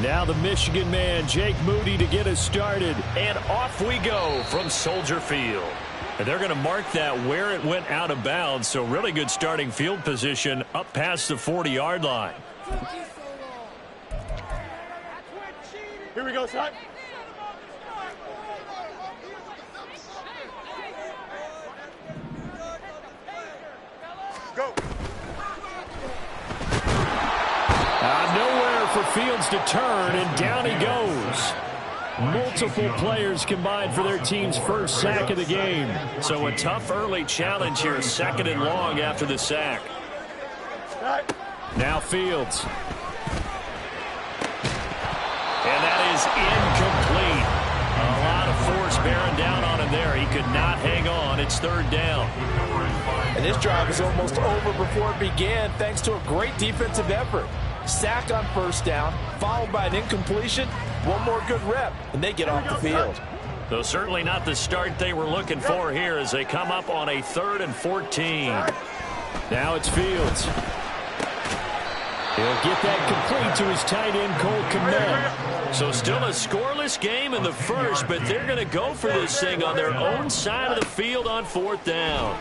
Now the Michigan man, Jake Moody, to get us started. And off we go from Soldier Field. And they're going to mark that where it went out of bounds. So really good starting field position up past the 40-yard line. Here we go, son. Go. Nowhere for Fields to turn, and down he goes. Multiple players combined for their team's first sack of the game. So a tough early challenge here, 2nd and long after the sack. Now Fields. And that is incomplete. A lot of force bearing down on him there. He could not hang on. It's 3rd down. And this drive is almost over before it began thanks to a great defensive effort. Sack on 1st down, followed by an incompletion. One more good rep, and they get off the field. Though certainly not the start they were looking for here as they come up on a 3rd and 14. Now it's Fields. He'll get that complete to his tight end, Cole Kmet. So still a scoreless game in the first, but they're going to go for this thing on their own side of the field on 4th down.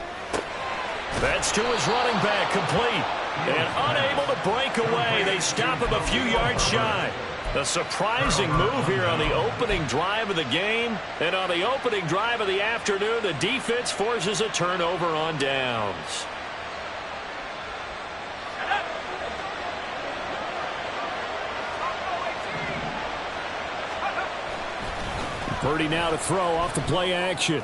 That's to his running back, complete. And unable to break away. They stop him a few yards shy. A surprising move here on the opening drive of the game. And on the opening drive of the afternoon, the defense forces a turnover on downs. Purdy now to throw off the play action.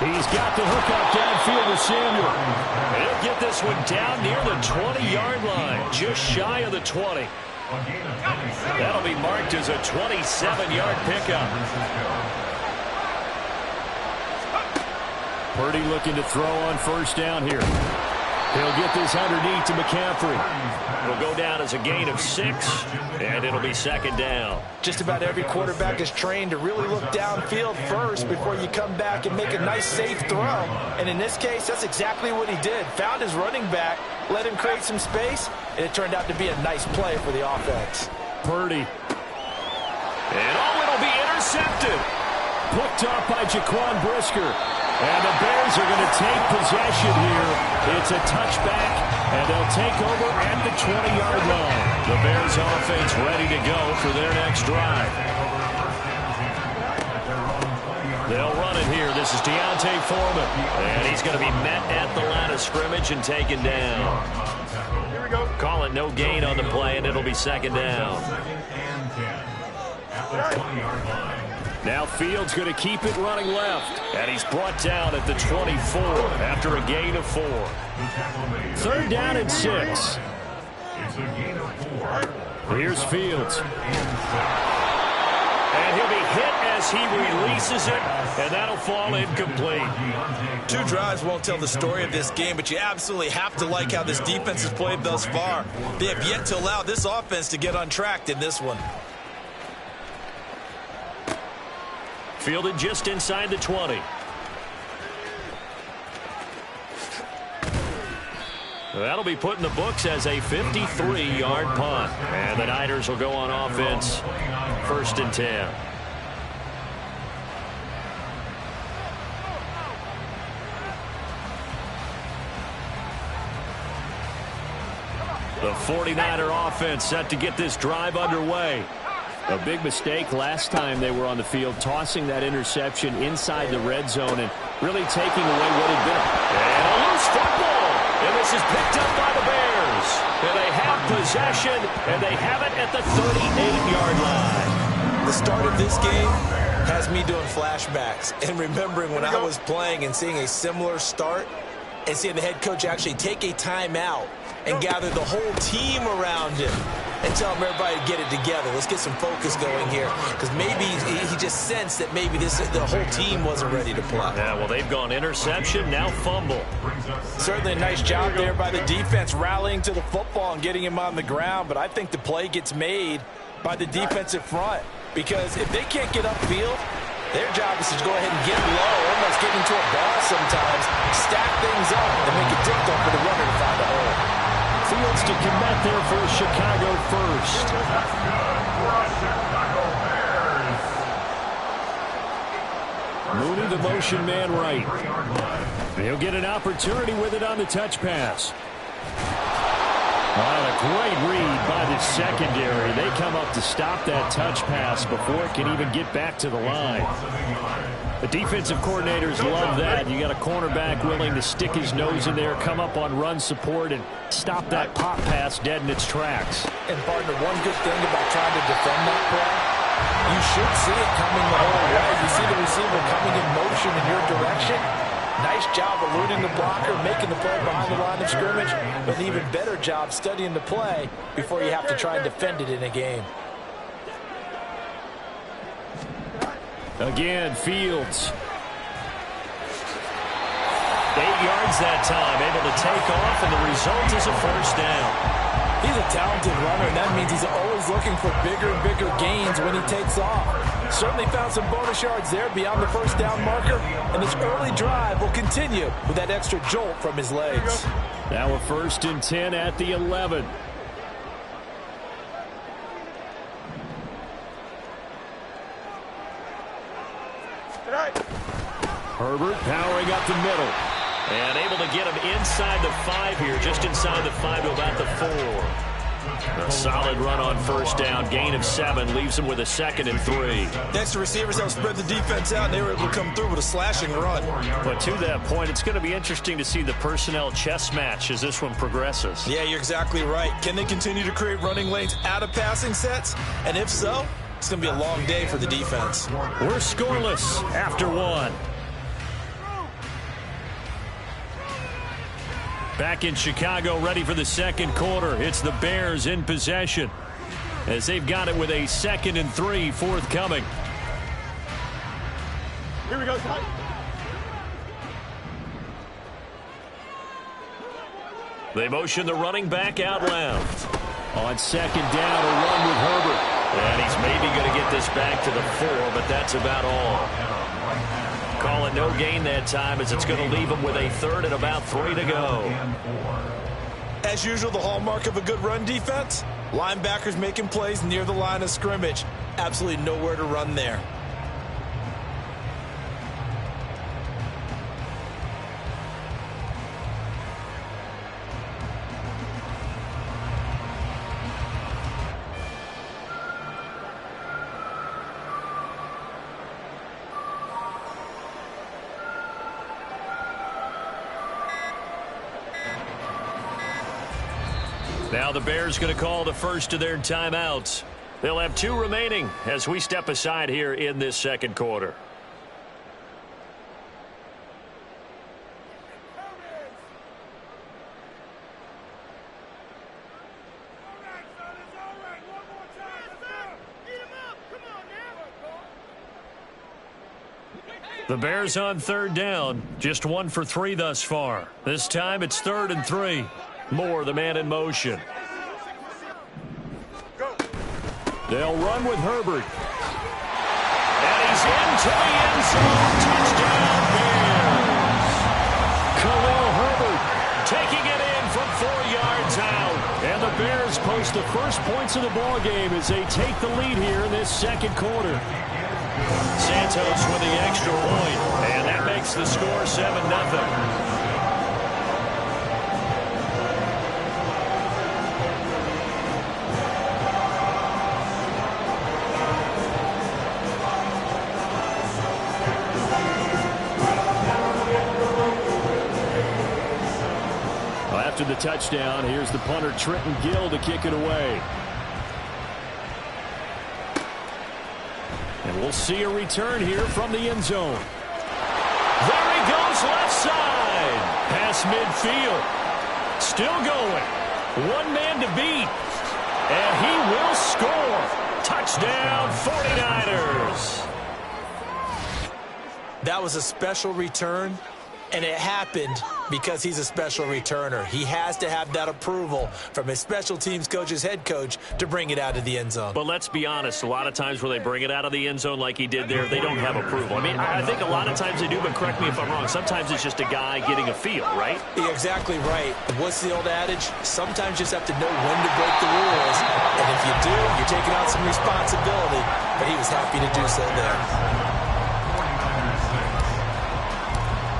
He's got the hook up downfield to Samuel. And he'll get this one down near the 20-yard line, just shy of the 20. That'll be marked as a 27-yard pickup. Purdy looking to throw on 1st down here. He'll get this underneath to McCaffrey. It'll go down as a gain of 6, and it'll be 2nd down. Just about every quarterback is trained to really look downfield first before you come back and make a nice, safe throw. And in this case, that's exactly what he did. Found his running back, let him create some space, and it turned out to be a nice play for the offense. Purdy. And it'll be intercepted. Picked off by Jaquan Brisker. And the Bears are going to take possession here. It's a touchback, and they'll take over at the 20-yard line. The Bears offense ready to go for their next drive. They'll run it here. This is Deontay Foreman. And he's going to be met at the line of scrimmage and taken down. Here we go. Call it no gain on the play, and it'll be 2nd down. Now Fields going to keep it running left. And he's brought down at the 24 after a gain of 4. 3rd down and 6. Here's Fields. And he'll be hit as he releases it, and that'll fall incomplete. 2 drives won't tell the story of this game, but you absolutely have to like how this defense has played thus far. They have yet to allow this offense to get untracked in this one. Fielded just inside the 20. That'll be put in the books as a 53-yard punt. And the Niners will go on offense, 1st and 10. The 49er offense set to get this drive underway. A big mistake last time they were on the field, tossing that interception inside the red zone and really taking away what had been. And a loose football. And this is picked up by the Bears. And they have possession, and they have it at the 38-yard line. The start of this game has me doing flashbacks and remembering when I was playing and seeing a similar start and seeing the head coach actually take a timeout and gather the whole team around him and tell him everybody to get it together. Let's get some focus going here, because maybe he just sensed that maybe the whole team wasn't ready to play. Yeah, well, they've gone interception, now fumble. Certainly a nice job there by the defense rallying to the football and getting him on the ground, but I think the play gets made by the defensive front, because if they can't get upfield, their job is to go ahead and get low, almost get into a ball sometimes, stack things up, and make it difficult for the runner to find a hole. Fields to making that there for a Chicago first. Mooney, the motion man right. He'll get an opportunity with it on the touch pass. Well, a great read by the secondary. They come up to stop that touch pass before it can even get back to the line. The defensive coordinators love that. You got a cornerback willing to stick his nose in there, come up on run support, and stop that pop pass dead in its tracks. And, partner, one good thing about trying to defend that play, you should see it coming the whole way. You see the receiver coming in motion in your direction. Nice job eluding the blocker, making the play behind the line of scrimmage, but an even better job studying the play before you have to try and defend it in a game. Again, Fields. 8 yards that time, able to take off, and the result is a first down. He's a talented runner, and that means he's always looking for bigger and bigger gains when he takes off. Certainly found some bonus yards there beyond the first down marker, and this early drive will continue with that extra jolt from his legs. Now a 1st and 10 at the 11. Herbert powering up the middle. And able to get him inside the 5 here, just inside the 5 to about the 4. A solid run on first down, gain of 7, leaves him with a 2nd and 3. Next, the receivers helped spread the defense out, and they were able to come through with a slashing run. But to that point, it's going to be interesting to see the personnel chess match as this one progresses. Yeah, you're exactly right. Can they continue to create running lanes out of passing sets? And if so, it's going to be a long day for the defense. We're scoreless after 1. Back in Chicago, ready for the second quarter. It's the Bears in possession as they've got it with a 2nd and 3 forthcoming. Here we go, Ty. They motion the running back out loud. On 2nd down, a run with Herbert. And he's maybe going to get this back to the 4, but that's about all. Call it no gain that time as it's going to leave him with a 3rd and about 3 to go. As usual, the hallmark of a good run defense, linebackers making plays near the line of scrimmage. Absolutely nowhere to run there. Now the Bears going to call the first of their timeouts. They'll have 2 remaining as we step aside here in this second quarter. The Bears on 3rd down, just 1 for 3 thus far. This time it's 3rd and 3. Moore, the man in motion. They'll run with Herbert. And he's into the end zone. Touchdown, Bears. Khalil Herbert Taking it in from 4 yards out. and the Bears post the first points of the ball game as they take the lead here in this second quarter. Santos with the extra point, and that makes the score 7-0. After the touchdown, here's the punter Trenton Gill to kick it away. And we'll see a return here from the end zone. There he goes, left side. Past midfield. Still going. 1 man to beat. And he will score. Touchdown, 49ers. That was a special return. And it happened because he's a special returner. He has to have that approval from his special teams coach's head coach to bring it out of the end zone. But let's be honest, a lot of times where they bring it out of the end zone like he did there, they don't have approval. I mean, I think a lot of times they do, but correct me if I'm wrong. Sometimes it's just a guy getting a feel, right? You're exactly right. What's the old adage? Sometimes you just have to know when to break the rules. And if you do, you're taking on some responsibility. But he was happy to do so there.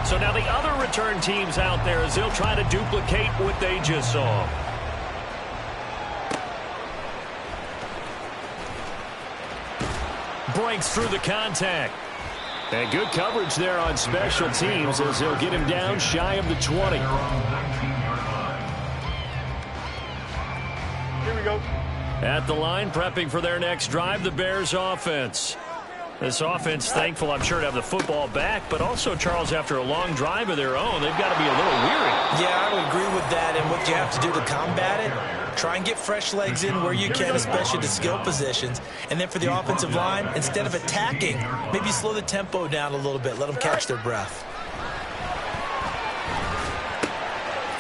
So now the other return teams out there as they'll try to duplicate what they just saw. Breaks through the contact. And good coverage there on special teams as they'll get him down shy of the 20. Here we go. At the line, prepping for their next drive, the Bears offense. This offense, thankful, I'm sure, to have the football back, but also, Charles, after a long drive of their own, they've got to be a little weary. Yeah, I would agree with that, and what you have to do to combat it, try and get fresh legs in where you can, especially to skill positions. And then for the offensive line, instead of attacking, maybe slow the tempo down a little bit, let them catch their breath.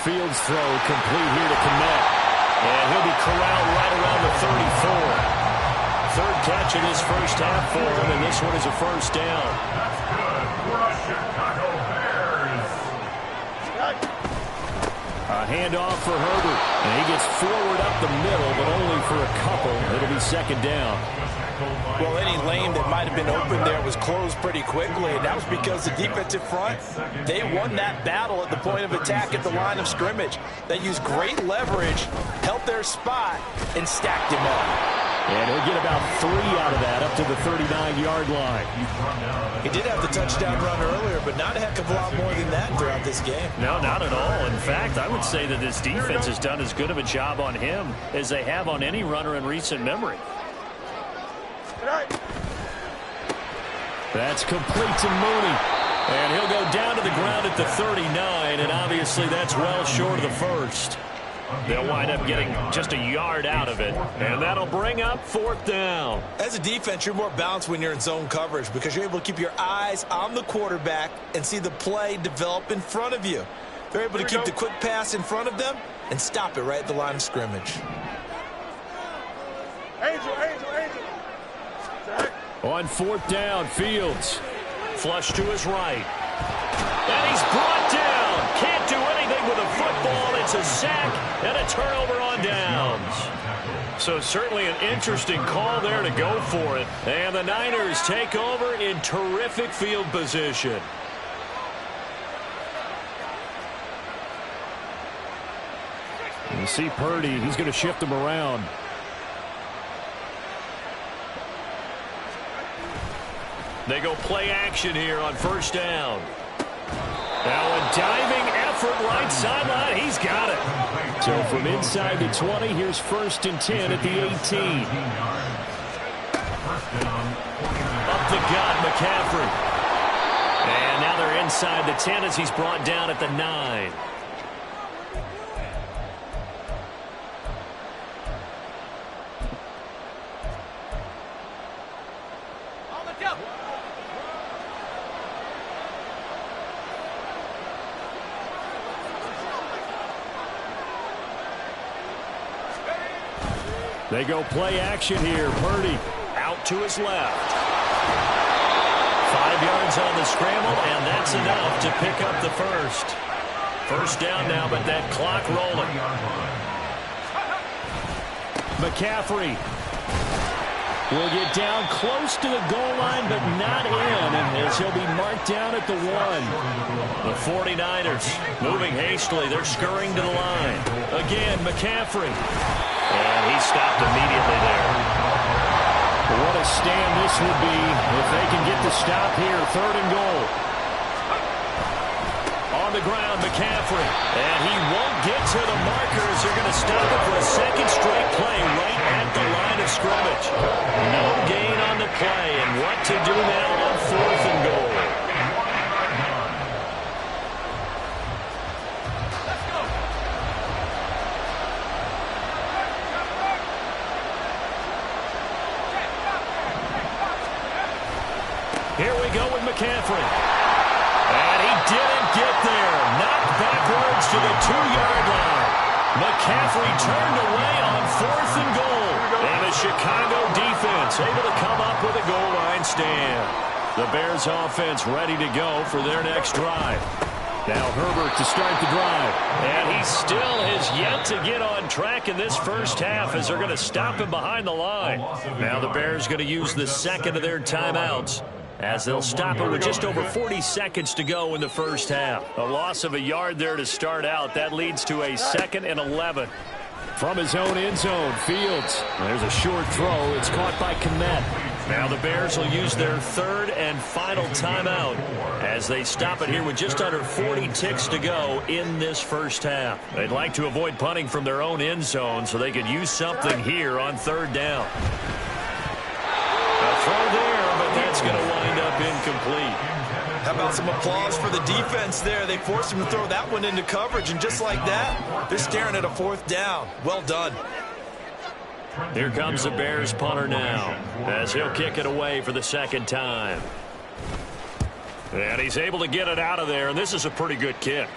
Fields throw complete here to Kmet. And he'll be corralled right around the 34. Third catch in his first half for him, and this one is a first down. A handoff for Herbert. And he gets forward up the middle, but only for a couple. It'll be second down. Well, any lane that might have been open there was closed pretty quickly, and that was because the defensive front, they won that battle at the point of attack at the line of scrimmage. They used great leverage, held their spot, and stacked him up. And he'll get about 3 out of that up to the 39-yard line. He did have the touchdown run earlier, but not a heck of a lot more than that throughout this game. No, not at all. In fact, I would say that this defense has done as good of a job on him as they have on any runner in recent memory. That's complete to Mooney. And he'll go down to the ground at the 39, and obviously that's well short of the first. They'll wind up getting just a yard out of it, and that'll bring up fourth down. As a defense, you're more balanced when you're in zone coverage because you're able to keep your eyes on the quarterback and see the play develop in front of you. They're able to keep the quick pass in front of them and stop it right at the line of scrimmage. Angel. Zach. On fourth down, Fields. Flush to his right. And he's brought down. Can't do anything with a football. It's a sack and a turnover on downs. So certainly an interesting call there to go for it. And the Niners take over in terrific field position. You see Purdy. He's going to shift him around. They go play action here on first down. Now a diving effort right sideline. He's got it. So from inside the 20, here's first and 10 at the 18. Up the gut, McCaffrey. And now they're inside the 10 as he's brought down at the 9. They go play action here. Purdy out to his left. 5 yards on the scramble, and that's enough to pick up the first. First down now, but that clock rolling. McCaffrey will get down close to the goal line, but not in, and as he'll be marked down at the 1. The 49ers moving hastily. They're scurrying to the line. Again, McCaffrey. And he stopped immediately there. What a stand this would be if they can get the stop here. 3rd and goal. On the ground, McCaffrey. And he won't get to the markers. They're going to stop it for a second straight play right at the line of scrimmage. No gain on the play. And what to do now on 4th and goal. Here we go with McCaffrey. And he didn't get there. Knocked backwards to the 2-yard line. McCaffrey turned away on 4th and goal. And the Chicago defense able to come up with a goal line stand. The Bears offense ready to go for their next drive. Now Herbert to start the drive. And he still has yet to get on track in this first half as they're going to stop him behind the line. Now the Bears going to use the second of their timeouts as they'll stop it with just over 40 seconds to go in the first half. A loss of a yard there to start out. That leads to a 2nd and 11. From his own end zone, Fields. There's a short throw. It's caught by Kmet. Now the Bears will use their 3rd and final timeout as they stop it here with just under 40 ticks to go in this first half. They'd like to avoid punting from their own end zone so they could use something here on 3rd down. A throw there, but that's going to wind up incomplete. How about some applause for the defense there? They forced him to throw that one into coverage, and just like that, they're staring at a 4th down. Well done. Here comes the Bears punter now as he'll kick it away for the 2nd time. And he's able to get it out of there, and this is a pretty good kick.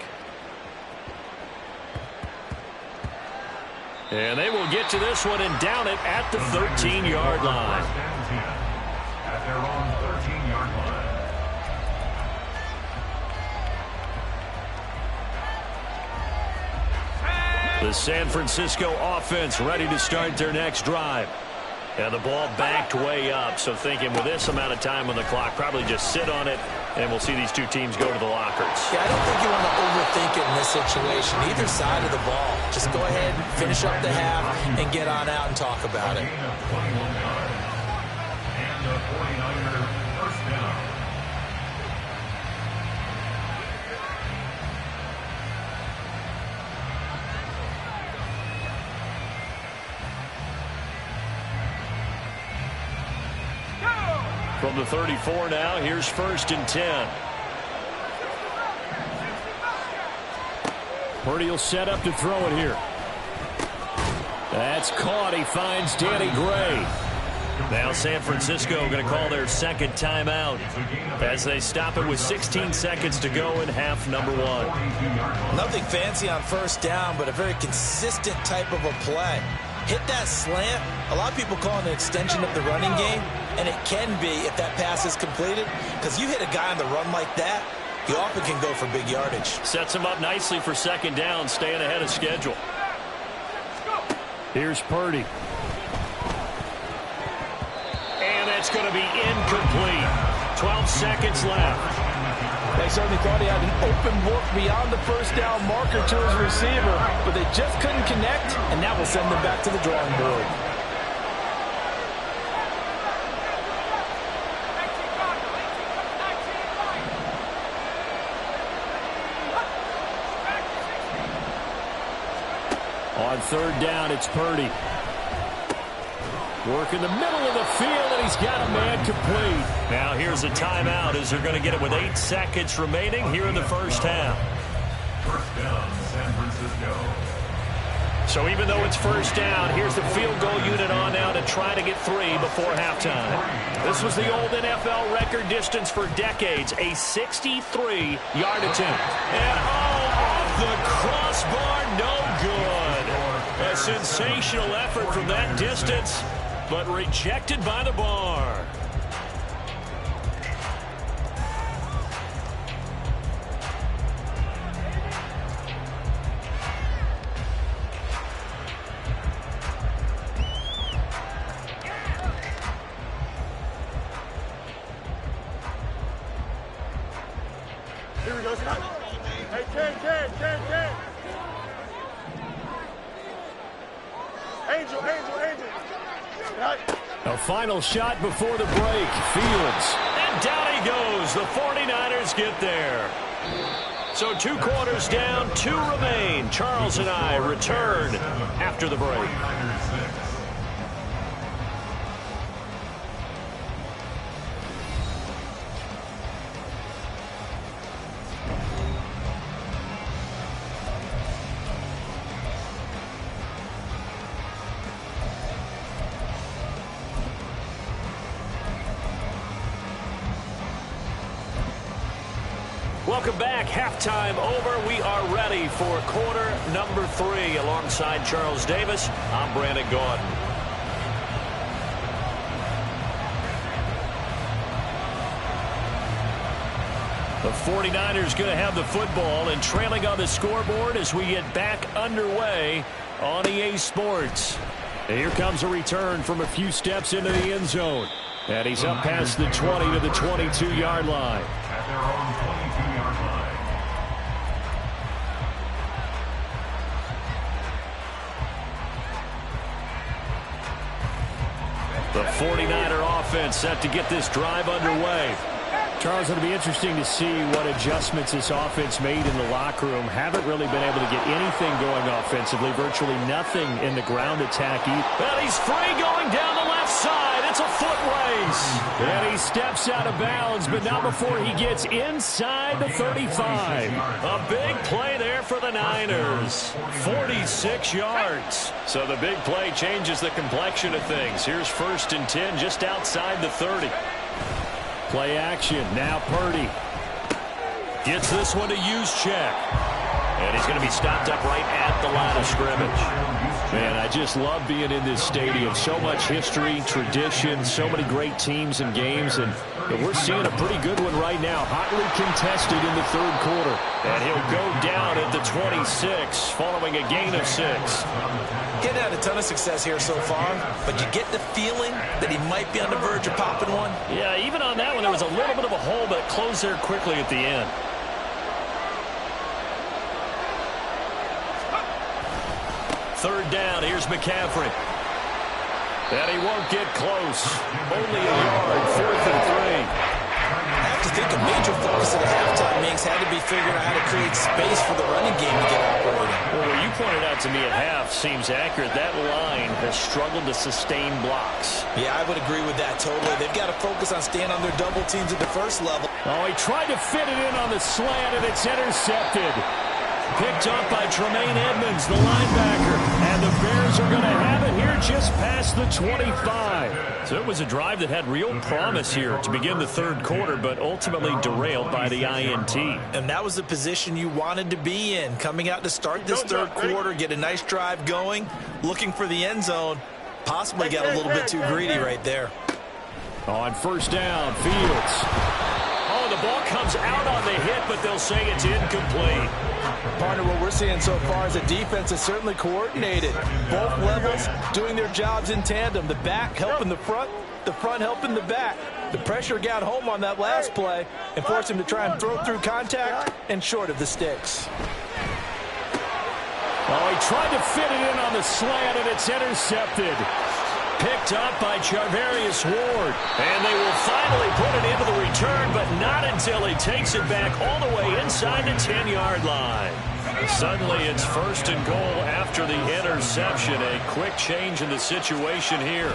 And they will get to this one and down it at the 13-yard line. At their own 13-yard line. The San Francisco offense ready to start their next drive. And the ball backed way up, so thinking with this amount of time on the clock, probably just sit on it, and we'll see these two teams go to the lockers. Yeah, I don't think you want to overthink it in this situation. Either side of the ball. Just go ahead, finish up the half, and get on out and talk about it. And the 49er first down. From the 34 now, here's 1st and 10. Purdy will set up to throw it here. That's caught. He finds Danny Gray. Now San Francisco going to call their 2nd timeout as they stop it with 16 seconds to go in half number 1. Nothing fancy on 1st down, but a very consistent type of a play. Hit that slant. A lot of people call it an extension of the running game, and it can be if that pass is completed, because you hit a guy on the run like that, he often can go for big yardage. Sets him up nicely for 2nd down, staying ahead of schedule. Here's Purdy. And that's going to be incomplete. 12 seconds left. They certainly thought he had an open look beyond the 1st down marker to his receiver, but they just couldn't connect, and that will send them back to the drawing board. On 3rd down, it's Purdy. Work in the middle of the field, and he's got a man complete. Now here's a timeout as they're going to get it with 8 seconds remaining here in the first half. First down, San Francisco. So even though it's 1st down, here's the field goal unit on now to try to get 3 before halftime. This was the old NFL record distance for decades, a 63-yard attempt. And off the crossbar, no good. A sensational effort from that distance, but rejected by the bar. Here we go, Scott. Hey, Ken. Angel. Scott. A final shot before the break. Fields. And down he goes. The 49ers get there. So 2 quarters down, 2 remain. Charles and I return after the break. Welcome back. Halftime over. We are ready for quarter number 3. Alongside Charles Davis, I'm Brandon Gaudin. The 49ers going to have the football and trailing on the scoreboard as we get back underway on EA Sports. And here comes a return from a few steps into the end zone. And he's up past the 20 to the 22-yard line. At their own 22-yard line. The 49er offense set to get this drive underway. Charles, it'll be interesting to see what adjustments this offense made in the locker room. Haven't really been able to get anything going offensively. Virtually nothing in the ground attack either. And he's free going down the left side. It's a foot race. And he steps out of bounds, but not before he gets inside the 35. A big play there for the Niners. 46 yards. So the big play changes the complexion of things. Here's 1st and 10 just outside the 30. Play action. Now Purdy. Gets this one to Juszczyk. And he's going to be stopped up right at the line of scrimmage. Man, I just love being in this stadium. So much history, tradition, so many great teams and games. And we're seeing a pretty good one right now. Hotly contested in the 3rd quarter. And he'll go down at the 26 following a gain of 6. He's had a ton of success here so far, but you get the feeling that he might be on the verge of popping one. Yeah, even on that one, there was a little bit of a hole, but it closed there quickly at the end. Third down, here's McCaffrey. And he won't get close. Only a yard, 4th and 3. I have to think a major focus at the halftime means had to be figuring out how to create space for the running game to get operating. Well, what you pointed out to me at half seems accurate. That line has struggled to sustain blocks. Yeah, I would agree with that totally. They've got to focus on staying on their double teams at the first level. Oh, he tried to fit it in on the slant, and it's intercepted. Picked up by Tremaine Edmonds, the linebacker. And the Bears are going to have it here just past the 25. So it was a drive that had real promise here to begin the 3rd quarter, but ultimately derailed by the INT. And that was the position you wanted to be in. Coming out to start this 3rd quarter, get a nice drive going, looking for the end zone. Possibly got a little bit too greedy right there. On 1st down, Fields. Oh, the ball comes out on the hit, but they'll say it's incomplete. Partner, what we're seeing so far is the defense is certainly coordinated. Both levels doing their jobs in tandem. The back helping the front helping the back. The pressure got home on that last play and forced him to try and throw through contact and short of the sticks. Oh, he tried to fit it in on the slant, and it's intercepted. Picked up by Charvarius Ward. And they will finally put it into the return, but not until he takes it back all the way inside the 10-yard line. Suddenly it's 1st and goal after the interception. A quick change in the situation here.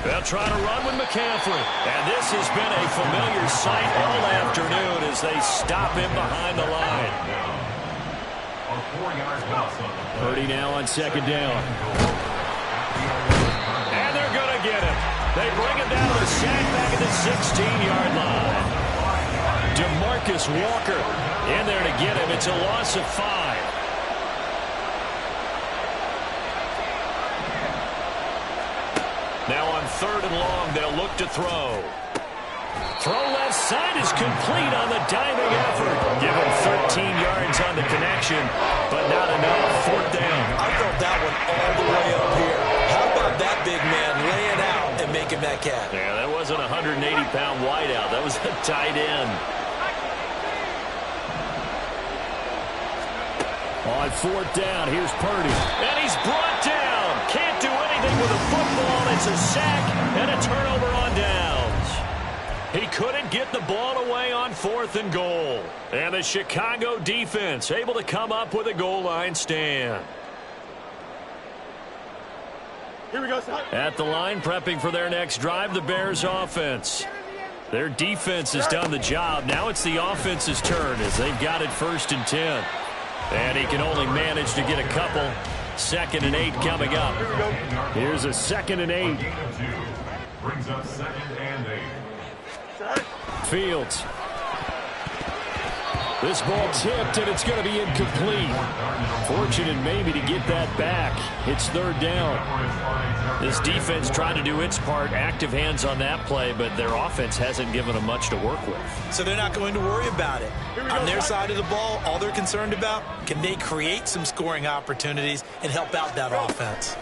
They'll try to run with McCaffrey. And this has been a familiar sight all afternoon as they stop him behind the line. Purdy now on 2nd down. And they're going to get him. They bring him down to the sack back at the 16-yard line. DeMarcus Walker in there to get him. It's a loss of 5. Now on 3rd and long, they'll look to throw. Throw left side is complete on the diving effort. Give him 13 yards on the connection, but not enough. 4th down. I felt that one all the way up here. How about that big man laying out and making that catch? Yeah, that wasn't a 180-pound wideout. That was a tight end. On 4th down, here's Purdy. And he's brought down. Can't do anything with a football. It's a sack and a turnover on downs. He couldn't get the ball away on 4th and goal. And the Chicago defense able to come up with a goal line stand. Here we go, son. At the line, prepping for their next drive, the Bears offense. Their defense has done the job. Now it's the offense's turn as they've got it 1st and 10. And he can only manage to get a couple. 2nd and 8 coming up. Here's a 2nd and 8. Brings up 2nd and 8. Fields. This ball tipped, and it's going to be incomplete. Fortunate maybe to get that back. It's third down. This defense tried to do its part, active hands on that play, but their offense hasn't given them much to work with. So they're not going to worry about it. On their side of the ball, all they're concerned about, can they create some scoring opportunities and help out that offense?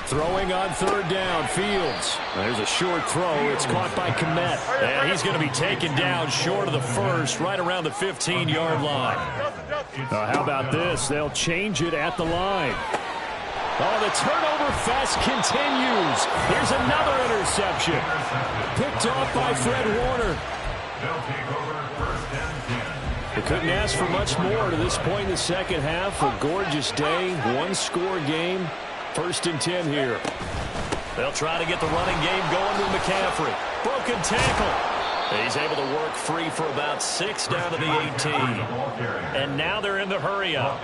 Throwing on third down, Fields. There's a short throw. It's caught by Kmet. And he's going to be taken down short of the first, right around the 15-yard line. How about this? They'll change it at the line. Oh, the turnover fest continues. Here's another interception. Picked off by Fred Warner. They couldn't ask for much more to this point in the second half. A gorgeous day, one-score game. 1st and 10 here. They'll try to get the running game going with McCaffrey. Broken tackle. He's able to work free for about 6 down to the 18. And now they're in the hurry-up.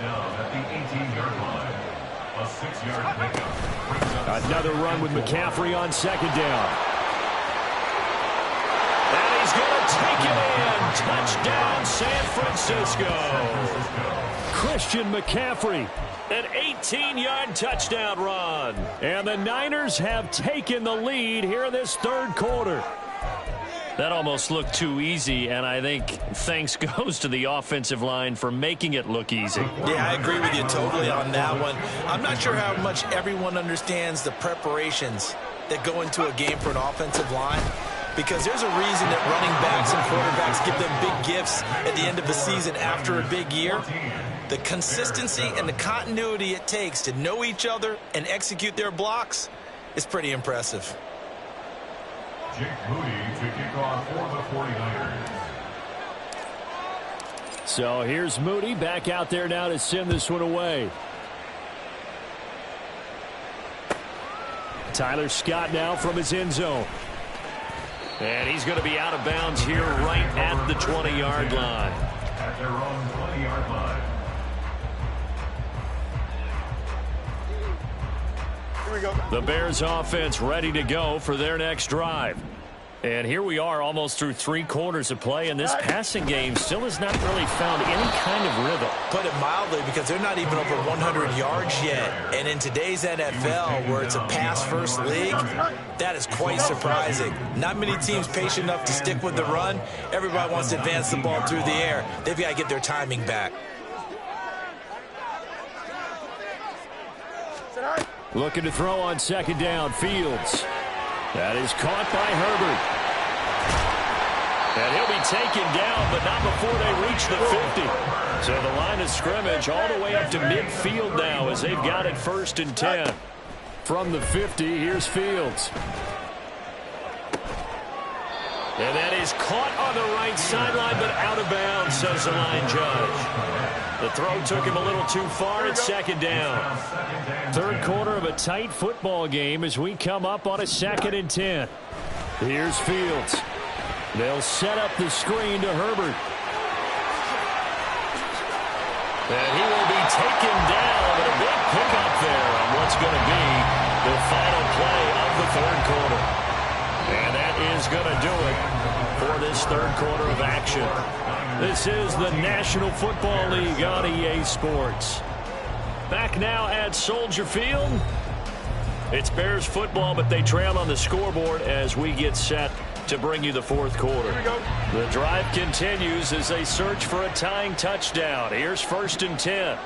Another run with McCaffrey on 2nd down. And he's going to take it in. Touchdown, San Francisco. Christian McCaffrey. An 18-yard touchdown run. And the Niners have taken the lead here in this third quarter. That almost looked too easy, and I think thanks goes to the offensive line for making it look easy. Yeah, I agree with you totally on that one. I'm not sure how much everyone understands the preparations that go into a game for an offensive line, because there's a reason that running backs and quarterbacks give them big gifts at the end of the season after a big year. The consistency and the continuity it takes to know each other and execute their blocks is pretty impressive. Jake Moody to kick off for the 49ers. So here's Moody back out there now to send this one away. Tyler Scott now from his end zone. And he's going to be out of bounds here right at the 20-yard line. At their own 20-yard line. The Bears offense ready to go for their next drive. And here we are almost through 3 quarters of play, and this passing game still has not really found any kind of rhythm. Put it mildly, because they're not even over 100 yards yet. And in today's NFL, where it's a pass-first league, that is quite surprising. Not many teams patient enough to stick with the run. Everybody wants to advance the ball through the air. They've got to get their timing back. Looking to throw on 2nd down, Fields. That is caught by Herbert. And he'll be taken down, but not before they reach the 50. So the line of scrimmage all the way up to midfield now as they've got it 1st and 10. From the 50, here's Fields. And that is caught on the right sideline, but out of bounds, says the line judge. The throw took him a little too far. It's 2nd down. Third quarter of a tight football game as we come up on a 2nd and 10. Here's Fields. They'll set up the screen to Herbert. And he will be taken down, but a big pickup there on what's going to be the final play of the third quarter. And that is going to do it for this third quarter of action. This is the National Football League on EA Sports. Back now at Soldier Field. It's Bears football, but they trail on the scoreboard as we get set to bring you the fourth quarter. The drive continues as they search for a tying touchdown. Here's 1st and 10.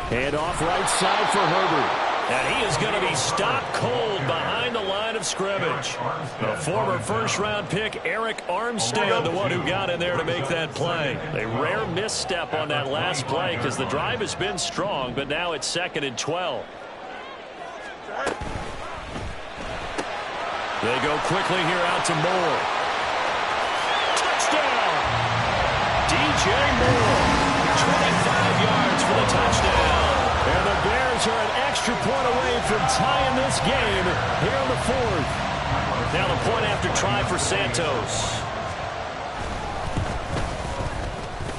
Hand off right side for Herbert. And he is going to be stopped cold behind the line of scrimmage. The former first-round pick, Eric Armstead, the one who got in there to make that play. A rare misstep on that last play because the drive has been strong, but now it's 2nd and 12. They go quickly here out to Moore. Touchdown! DJ Moore, 25 yards for the touchdown. And the Bears are an extra point away from tying this game here in the 4th. Now the point after try for Santos.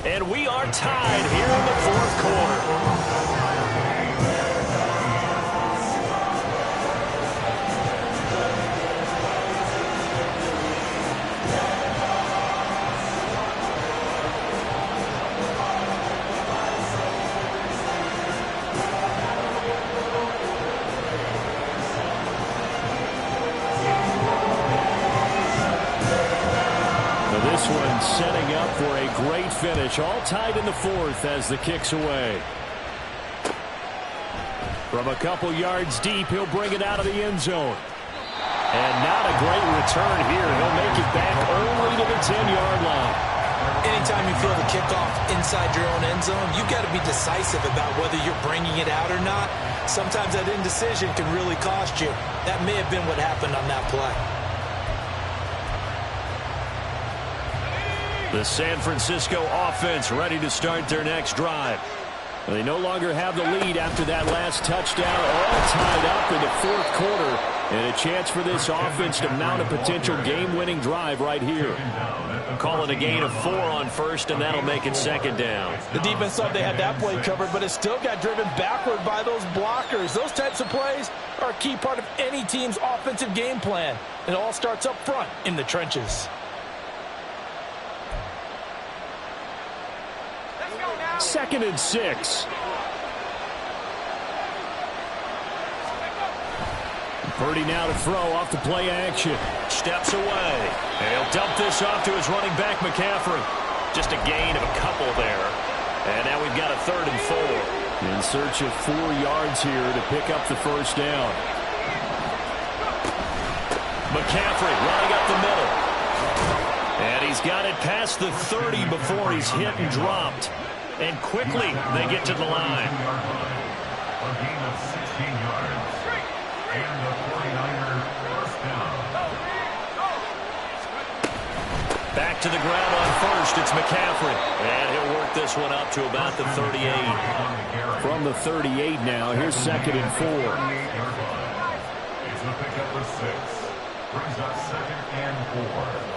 And we are tied here in the 4th quarter. finish. All tied in the fourth as the kick's away. From a couple yards deep, he'll bring it out of the end zone. And not a great return here. He'll make it back only to the 10-yard line. Anytime you feel the kickoff inside your own end zone, you've got to be decisive about whether you're bringing it out or not. Sometimes that indecision can really cost you. That may have been what happened on that play. The San Francisco offense ready to start their next drive. They no longer have the lead after that last touchdown, all tied up in the fourth quarter. And a chance for this offense to mount a potential game-winning drive right here. Call it a gain of 4 on first, and that'll make it second down. The defense thought they had that play covered, but it still got driven backward by those blockers. Those types of plays are a key part of any team's offensive game plan. It all starts up front in the trenches. Second and 6. Purdy now to throw off the play action. Steps away. And he'll dump this off to his running back, McCaffrey. Just a gain of a couple there. And now we've got a 3rd and 4. In search of 4 yards here to pick up the first down. McCaffrey running up the middle. And he's got it past the 30 before he's hit and dropped. And quickly they get to the line. A gain of 16 yards. And the 49er first down. Back to the ground on first. It's McCaffrey. And he'll work this one up to about the 38. From the 38 now, here's 2nd and 4. It's a pickup of 6. Brings up 2nd and 4.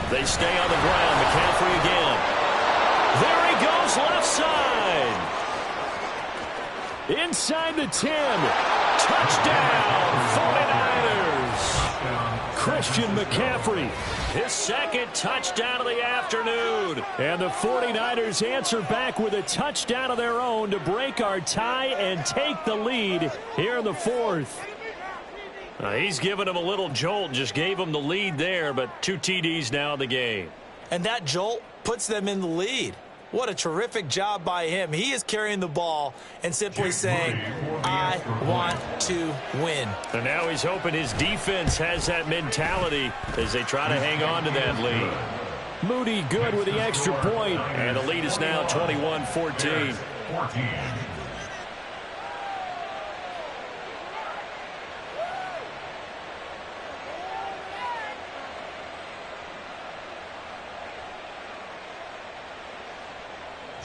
They stay on the ground. McCaffrey again. There he goes, left side. Inside the 10. Touchdown, 49ers. Christian McCaffrey. His second touchdown of the afternoon. And the 49ers answer back with a touchdown of their own to break our tie and take the lead here in the fourth. He's given him a little jolt, just gave him the lead there, but 2 TDs now in the game. And that jolt puts them in the lead. What a terrific job by him. He is carrying the ball and simply saying, I want to win. And now he's hoping his defense has that mentality as they try to hang on to that lead. Moody good with the extra point. And the lead is now 21-14.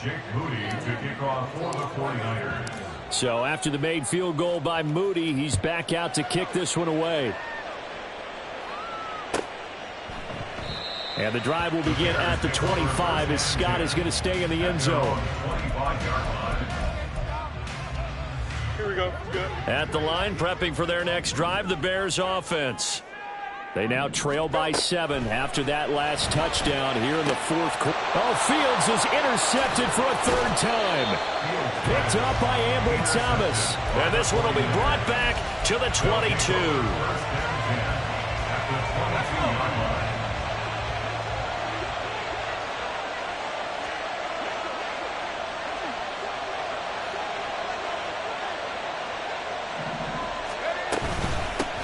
Jake Moody to kick off for the 49ers. So after the made field goal by Moody, he's back out to kick this one away. And the drive will begin at the 25 as Scott is going to stay in the end zone. Here we go. Good. At the line, prepping for their next drive, the Bears offense. They now trail by 7 after that last touchdown here in the fourth quarter. Oh, Fields is intercepted for a 3rd time. Picked up by Ambry Thomas. And this one will be brought back to the 22.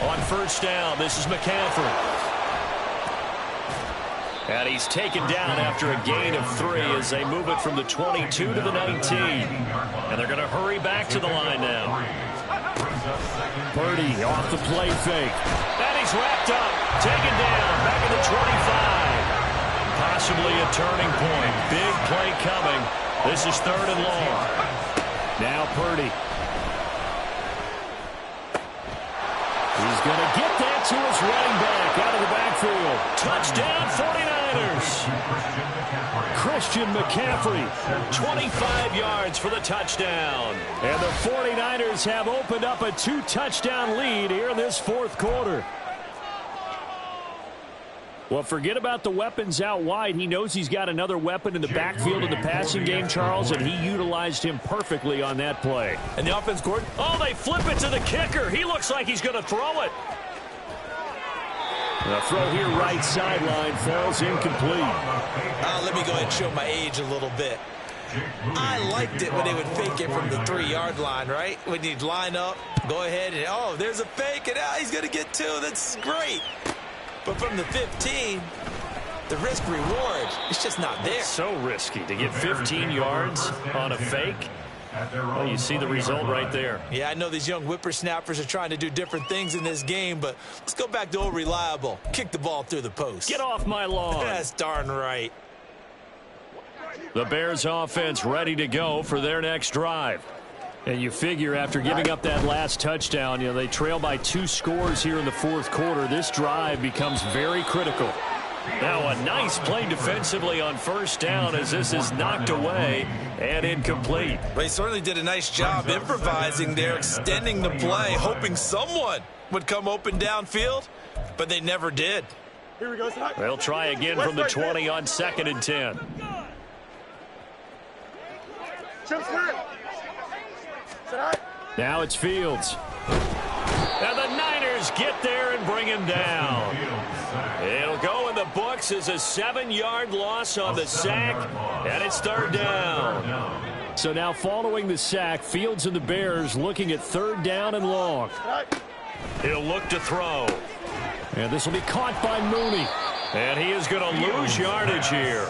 On first down, this is McCaffrey. And he's taken down after a gain of 3 as they move it from the 22 to the 19. And they're going to hurry back to the line now. Purdy off the play fake. And he's wrapped up, taken down, back at the 25. Possibly a turning point. Big play coming. This is 3rd and long. Now Purdy. He's going to get that to his running back out of the backfield. Touchdown 49ers. Christian McCaffrey. 25 yards for the touchdown. And the 49ers have opened up a 2-touchdown lead here in this fourth quarter. Well, forget about the weapons out wide. He knows he's got another weapon in the backfield in the passing game, Charles, and he utilized him perfectly on that play. And the offense coordinator. Oh, they flip it to the kicker. He looks like he's going to throw it. The throw here right sideline falls incomplete. Let me go ahead and show my age a little bit. I liked it when they would fake it from the 3-yard line, right? When you'd line up, go ahead and, oh, there's a fake, and he's going to get 2. That's great. But from the 15, the risk-reward, it's just not there. So risky to get 15 yards on a fake. Well, you see the result right there. Yeah, I know these young whippersnappers are trying to do different things in this game, but let's go back to old reliable. Kick the ball through the post. Get off my lawn. That's darn right. The Bears offense ready to go for their next drive. And you figure after giving up that last touchdown, they trail by 2 scores here in the fourth quarter. This drive becomes very critical. Now a nice play defensively on first down as this is knocked away and incomplete. They certainly did a nice job improvising there, extending the play, hoping someone would come open downfield, but they never did. Here we go. They'll try again from the 20 on 2nd and 10. Now it's Fields. And the Niners get there and bring him down. It'll go in the books as a 7-yard loss on the sack, and it's 3rd down. So now following the sack, Fields and the Bears looking at 3rd down and long. He'll look to throw. And this will be caught by Mooney. And he is going to lose yardage here.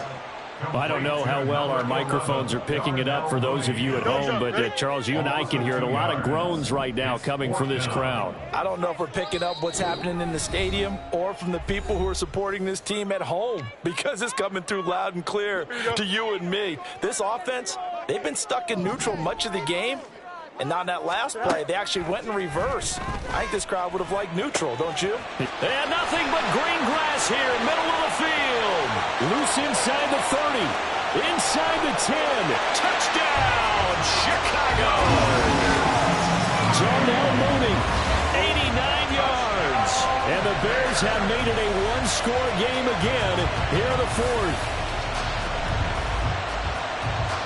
I don't know how well our microphones are picking it up for those of you at home, but Charles, you and I can hear it. A lot of groans right now coming from this crowd. I don't know if we're picking up what's happening in the stadium or from the people who are supporting this team at home, because it's coming through loud and clear to you and me. This offense, they've been stuck in neutral much of the game, and on that last play, they actually went in reverse. I think this crowd would have liked neutral, don't you? And nothing but green grass here, middle of the field. Loose inside the 30, inside the 10. Touchdown, Chicago. Darnell Mooney. 89 yards. And the Bears have made it a one-score game again here in the fourth.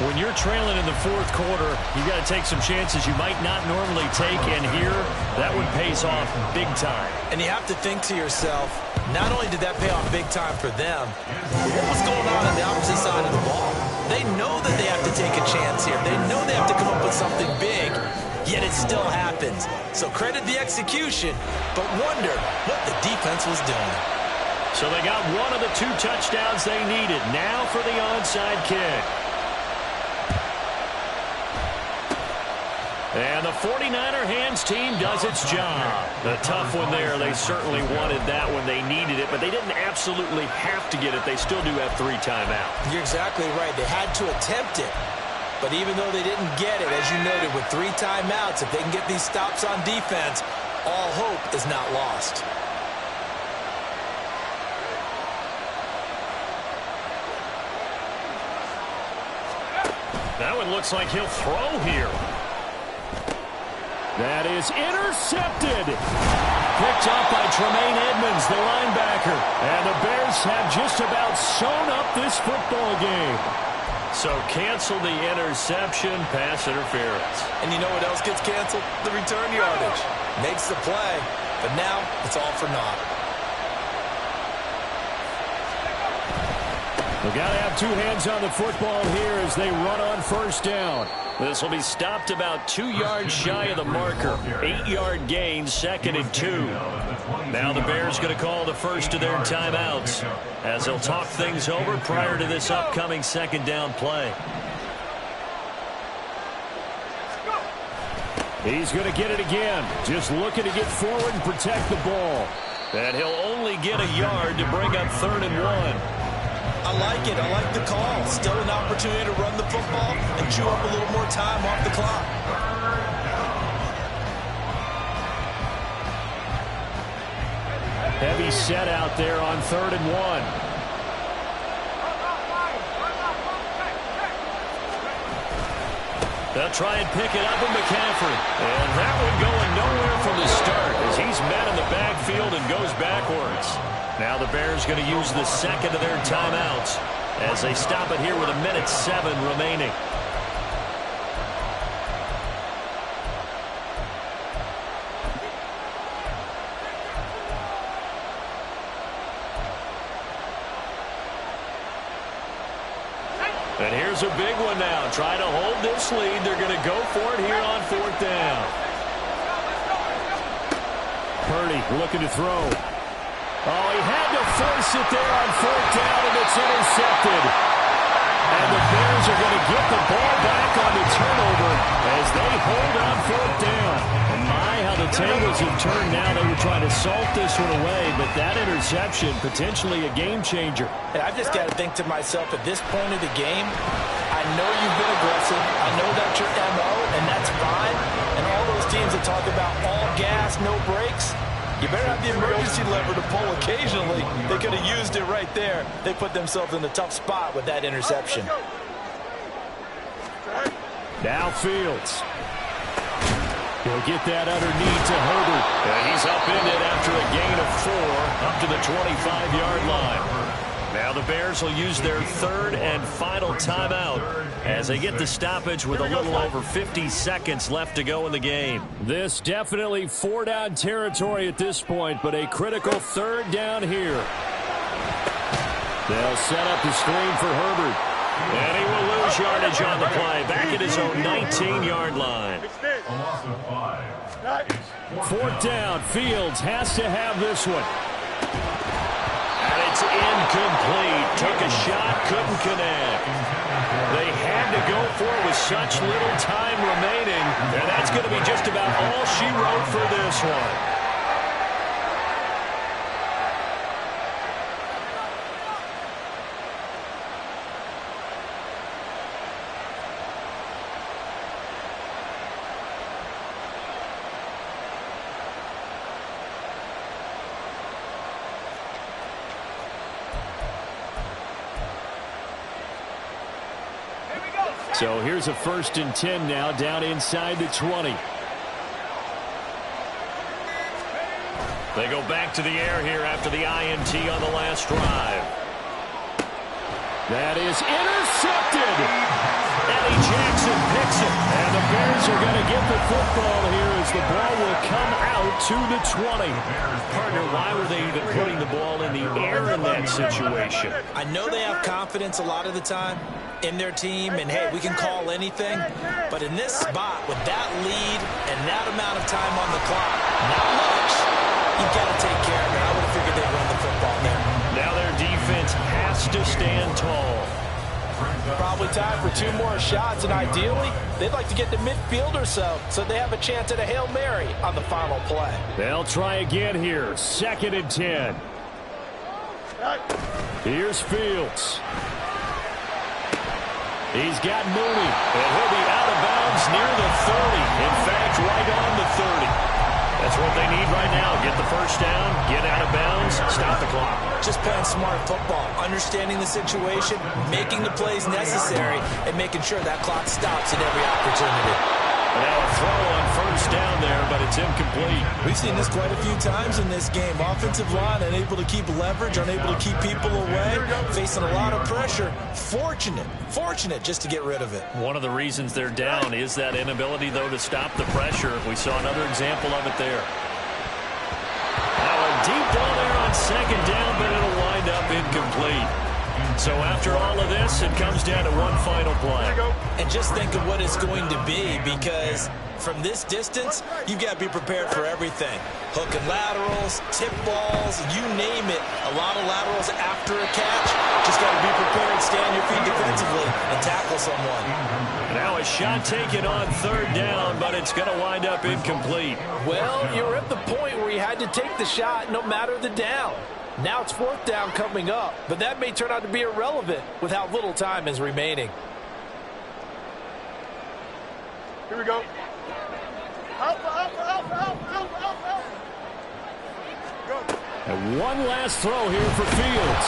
When you're trailing in the fourth quarter, you got to take some chances you might not normally take, and here, that one pays off big time. And you have to think to yourself, not only did that pay off big time for them, but what was going on the opposite side of the ball? They know that they have to take a chance here. They know they have to come up with something big, yet it still happens. So credit the execution, but wonder what the defense was doing. So they got one of the 2 touchdowns they needed. Now for the onside kick. And the 49er hands team does its job. A tough one there. They certainly wanted that one. They needed it, but they didn't absolutely have to get it. They still do have 3 timeouts. You're exactly right. They had to attempt it. But even though they didn't get it, as you noted, with 3 timeouts, if they can get these stops on defense, all hope is not lost. That one looks like he'll throw here. That is intercepted. Picked up by Tremaine Edmonds, the linebacker. And the Bears have just about sewn up this football game. So cancel the interception, pass interference. And you know what else gets canceled? The return yardage. Makes the play, but now it's all for naught. They've got to have 2 hands on the football here as they run on first down. This will be stopped about 2 yards shy of the marker. 8-yard gain, 2nd and 2. Now the Bears going to call the first of their timeouts as they'll talk things over prior to this upcoming 2nd down play. He's going to get it again. Just looking to get forward and protect the ball. And he'll only get a yard to bring up 3rd and 1. I like it. I like the call. Still an opportunity to run the football and chew up a little more time off the clock. Heavy set out there on 3rd and 1. They'll try and pick it up with McCaffrey. And that one going nowhere from the start as he's met in the backfield and goes backwards. Now the Bears going to use the 2nd of their timeouts as they stop it here with 1:07 remaining. And here's a big one now. Try to hold this lead. They're going to go for it here on 4th down. Purdy looking to throw. Oh, he had to force it there on 4th down, and it's intercepted. And the Bears are going to get the ball back on the turnover as they hold on 4th down. And my, how the tables have turned now. They were trying to salt this one away, but that interception, potentially a game changer. And I've just got to think to myself, at this point of the game, I know you've been aggressive. I know that's your MO, and that's fine. And all those teams that talk about all gas, no brakes, you better have the emergency lever to pull occasionally. They could have used it right there. They put themselves in a tough spot with that interception. Now Fields. He'll get that underneath to Herbert. And he's up in it after a gain of 4 up to the 25-yard line. Now the Bears will use their 3rd and final timeout as they get the stoppage with a little over 50 seconds left to go in the game. This definitely 4-down territory at this point, but a critical 3rd down here. They'll set up the screen for Herbert. And he will lose yardage on the play, back at his own 19-yard line. A loss of 5. 4th down, Fields has to have this one. And it's incomplete. Took a shot, couldn't connect. They had to go for it with such little time remaining, and that's going to be just about all she wrote for this one. So here's a 1st and 10 now, down inside the 20. They go back to the air here after the INT on the last drive. That is intercepted. Eddie Jackson picks it. And the Bears are going to get the football here as the ball will come out to the 20. Partner, why were they even putting the ball in the air in that situation? I know they have confidence a lot of the time in their team, and hey, we can call anything, but in this spot with that lead and that amount of time on the clock, not much, you've got to take care of it. I would have figured they'd run the football there. Now their defense has to stand tall. Probably time for 2 more shots, and ideally, they'd like to get to midfield or so they have a chance at a Hail Mary on the final play. They'll try again here, 2nd and 10. Here's Fields. He's got Mooney, and he'll be out of bounds near the 30. In fact, right on the 30. That's what they need right now. Get the 1st down, get out of bounds, stop the clock. Just playing smart football, understanding the situation, making the plays necessary, and making sure that clock stops at every opportunity. Now a throw on 1st down there, but it's incomplete. We've seen this quite a few times in this game. Offensive line unable to keep leverage, unable to keep people away, facing a lot of pressure. Fortunate just to get rid of it. One of the reasons they're down is that inability, though, to stop the pressure. We saw another example of it there. Now a deep ball there on 2nd down, but it'll wind up incomplete. So after all of this, it comes down to one final play. And just think of what it's going to be, because from this distance, you've got to be prepared for everything. Hook and laterals, tip balls, you name it. A lot of laterals after a catch. Just got to be prepared, stay on your feet defensively, and tackle someone. Now a shot taken on 3rd down, but it's going to wind up incomplete. Well, you were at the point where you had to take the shot no matter the down. Now it's 4th down coming up, but that may turn out to be irrelevant with how little time is remaining. Here we go. Out. Go. And one last throw here for Fields.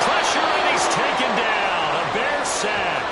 Pressure, and he's taken down. A Bear sack.